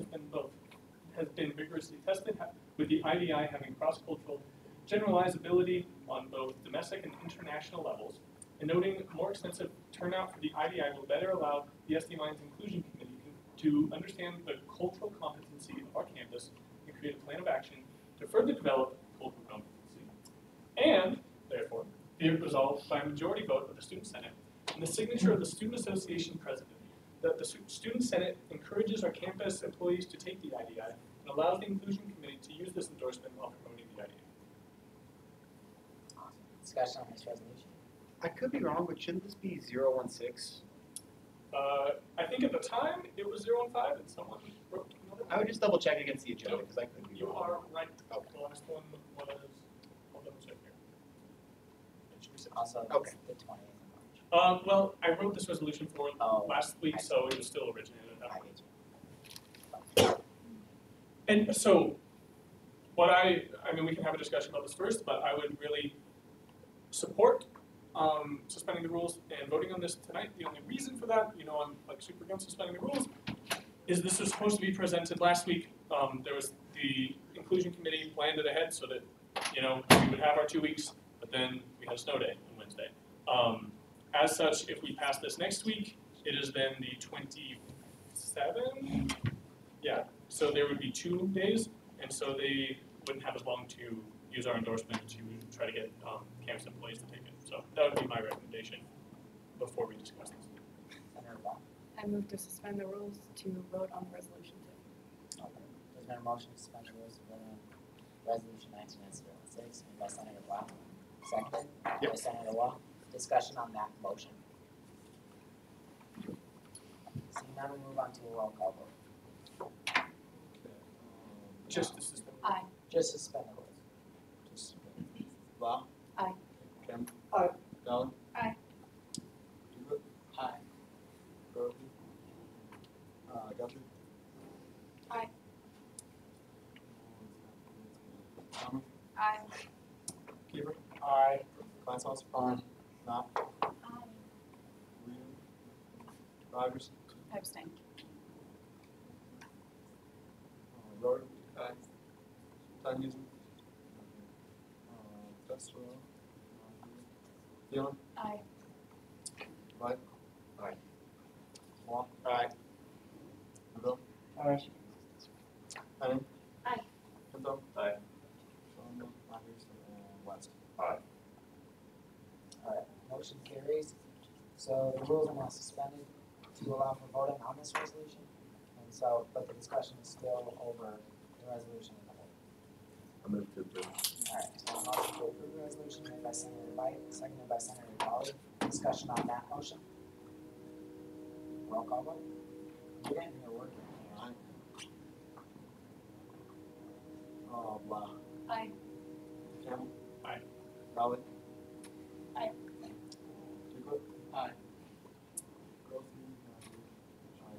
has been vigorously tested, with the IDI having cross-cultural generalizability on both domestic and international levels. And noting more extensive turnout for the IDI will better allow the SD Minds Inclusion Committee to understand the cultural competency of our campus and create a plan of action to further develop cultural competency. And, therefore, be it resolved by a majority vote of the Student Senate and the signature of the Student Association President that the Student Senate encourages our campus employees to take the IDI and allows the Inclusion Committee to use this endorsement while promoting the IDI. Awesome. Discussion on this resolution. I could be wrong, but shouldn't this be 016? I think at the time it was 015 and someone wrote another. I would just double check against the agenda because I could be You wrong. are right. Okay. The last one was, I'll double check here. It should be 6. Also, Okay. the 20th of March. Well, I wrote this resolution for last week, so it was still originated at that I point. get you. And so, what I mean, we can have a discussion about this first, but I would really support suspending the rules and voting on this tonight. The only reason for that, I'm like super against suspending the rules, is this was supposed to be presented last week. There was the inclusion committee planned it ahead so that, we would have our 2 weeks, but then we had a snow day on Wednesday. As such, if we pass this next week, it is then the 27th? Yeah, so there would be 2 days, and so they wouldn't have as long to use our endorsement to try to get campus employees to take it. So that would be my recommendation before we discuss this. Senator Wong. I move to suspend the rules to vote on the resolution too. Okay. There's been a motion to suspend the rules to vote on resolution 19-016, made by Senator Wong, seconded by Senator Wong. Discussion on that motion. Seeing none, we'll move on to a roll call vote. Just to suspend. Aye. Just suspend the rules. Bob? Aye. Kim? Aye. Dallin? Aye. Hubert? Aye. Groveland? Guthrie? Aye. Thomas? Aye. Kiefer? Aye. Kleinsaus? Aye. Knopf? Aye. William? Rogers? I abstain. Roder? Aye. Tannhausen? Tessero? Thielen? Aye. White? Aye. Wong? Aye. Rudolph? Aye. Henning? Aye. Pinto? Aye. Shonda, Rogers, and West. Aye. Alright, motion carries. So the rules are now suspended to allow for voting on this resolution. And so, but the discussion is still over the resolution in the whole. I move to approve. Alright, so a motion to approve the resolution made by Senator White, seconded by Senator Colley. Discussion on that motion. Roll call vote. You didn't hear a word. Aye. Blah. Aye. Campbell? Aye. Rowley? Aye. Duke? Aye.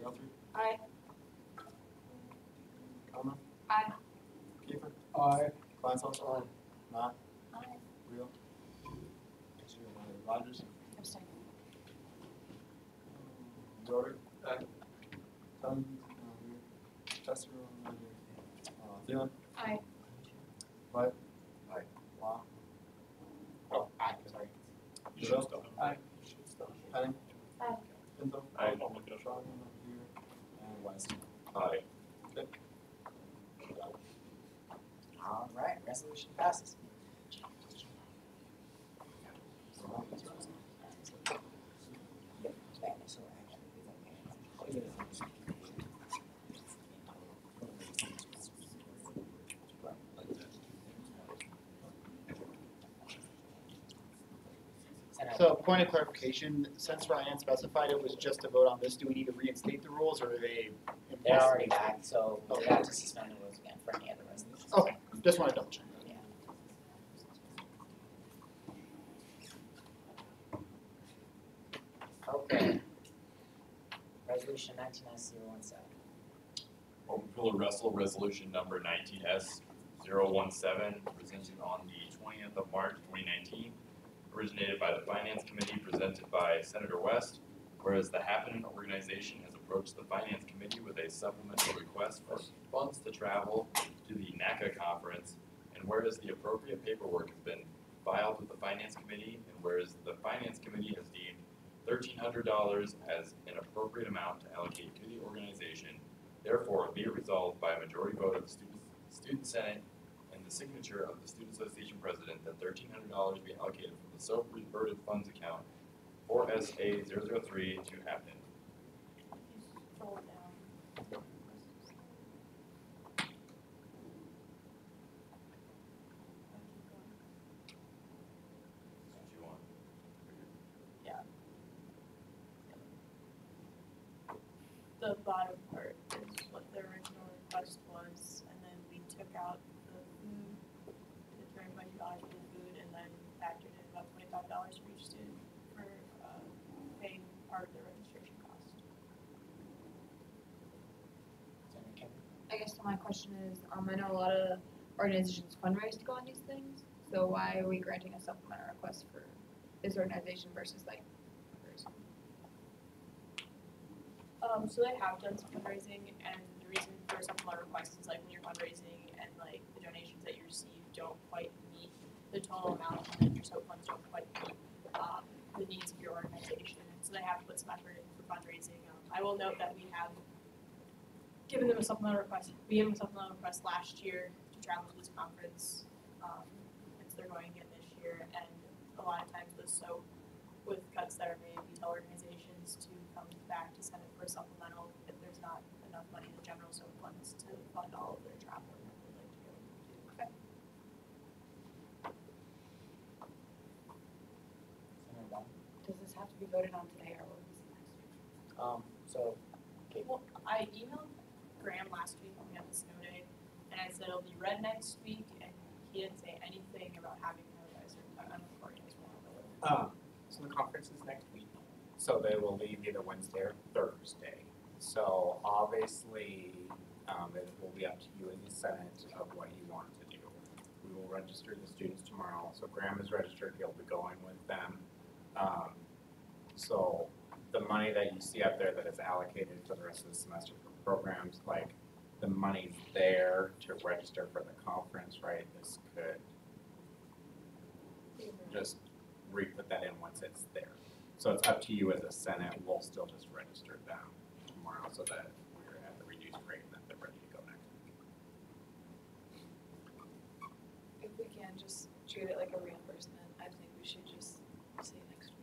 Guthrie? Aye. Connor? Aye. Kiefer? Aye. Kleinsaus? Aye. Knopf? Aye. Wheel? Rogers? Abstain. Roder? Aye. Tessero? Thielen? Aye. White? Aye. Wong? Oh, aye, sorry. You should still have. Aye. Henning? Aye. Pinto? I'll look it up. Shonda, here, and West. Aye. Alright, resolution passes. So point of clarification, since Ryan specified it was just to vote on this, do we need to reinstate the rules or are they? in They're place? already back, so we have to suspend the rules again for any other resolutions. Okay, just want to double check. Okay. Resolution 19-017. Overrule Russell Resolution Number 19S017, presented on the 20th of March 2019, originated by the Finance Committee, presented by Senator West, whereas the Happening organization has approached the Finance Committee with a supplemental request for funds to travel to the NACA conference, and whereas the appropriate paperwork has been filed with the Finance Committee, and whereas the Finance Committee has deemed $1,300 as an appropriate amount to allocate to the organization, therefore be it resolved by a majority vote of the Student Senate and the signature of the Student Association President that $1,300 be allocated from the self-reverted funds account 4SA003 to happen. Scroll down. What you want? The bottom part is what the original request was, and then we took out the food, for everybody who audit the food, and then factored in about $25 for each student for paying part of the registration cost. I guess my question is, I know a lot of organizations fundraise to go on these things, so why are we granting a supplemental request for his organization versus like fundraising? So they have done some fundraising, and the reason for supplemental requests is like when you're fundraising and like the donations that you receive don't quite meet the total amount, and your soap funds don't quite meet the needs of your organization, and so they have to put some effort in for fundraising. I will note that we have given them a supplemental request. We gave them a supplemental request last year to travel to this conference, and so they're going again this year. And a lot of times with soap, with cuts that are made, we tell organizations to come back to Senate for a supplemental if there's not enough money in the general soap funds to fund all of their travel that they'd like to go do. Okay. Senator Bond? Does this have to be voted on today or will we see next week? So, okay, Well, I emailed Graham last week when we had the snow day, and I said it'll be read next week, and he didn't say anything about having an advisor. I'm recording as well. So the conference is next week, so they will leave either Wednesday or Thursday. So obviously, it will be up to you in the Senate of what you want to do. We will register the students tomorrow, so Graham is registered, he'll be going with them. So the money that you see up there that is allocated for the rest of the semester for programs, like the money's there to register for the conference, right? This could just re-put that in once it's there. So it's up to you as a Senate, we'll still just register them tomorrow so that we're at the reduced rate and that they're ready to go next week. If we can just treat it like a reimbursement, I think we should just see it next week.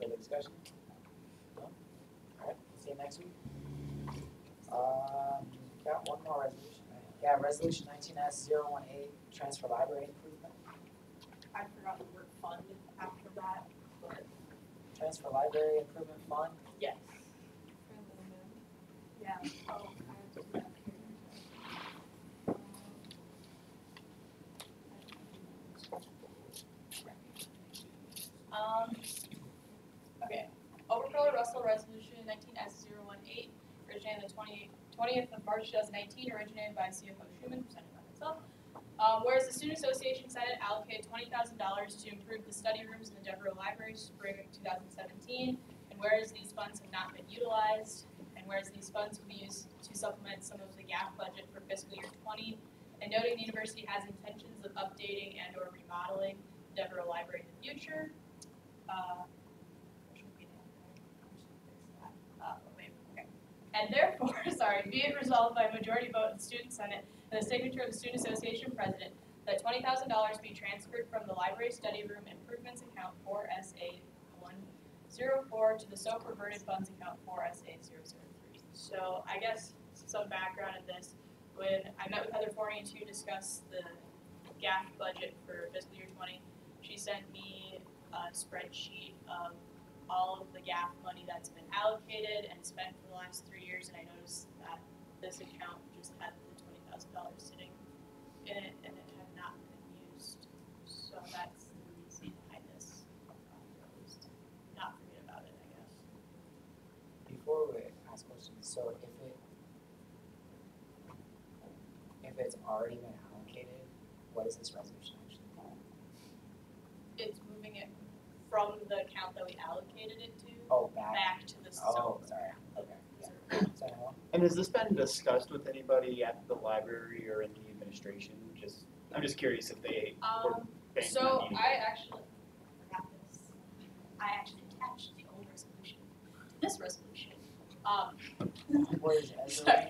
further discussion? No? Alright, see you next week. Got one more resolution, right? Yeah, resolution 19S018, transfer library improvement. I forgot the word fund after that, but Transfer library improvement fund. yes. Yeah. Oh, okay. Overflow Russell Resolution 19S018, originated on the 20th of March 2019, originated by CFO Schuman, presented by myself. Whereas the Student Association Senate allocated $20,000 to improve the study rooms in the Devereaux Library spring of 2017, and whereas these funds have not been utilized, and whereas these funds will be used to supplement some of the GAF budget for fiscal year 20, and noting the university has intentions of updating and or remodeling the Devereaux Library in the future. And therefore, be it resolved by a majority vote in the Student Senate and the signature of the Student Association President that $20,000 be transferred from the Library Study Room Improvements Account 4SA104 to the SOAP Reverted Funds Account 4SA003. So I guess some background in this. When I met with Heather Forney to discuss the GAF budget for fiscal year 20, she sent me a spreadsheet of all of the GAF money that's been allocated and spent for the last 3 years, and I noticed that this account just had the $20,000 sitting in it, and it had not been used. So that's the reason behind this. Just not forget about it, I guess. Before we ask questions, so if it's already been allocated, what is this resolution actually called? It's moving it from the account that we allocated it to back to the Oh, sorry. Okay. Yeah. Second one. And has this been discussed with anybody at the library or in the administration? I'm just curious if they were banking So on needing I it. actually forgot this. I actually attached the old resolution to this resolution. Where's Sorry.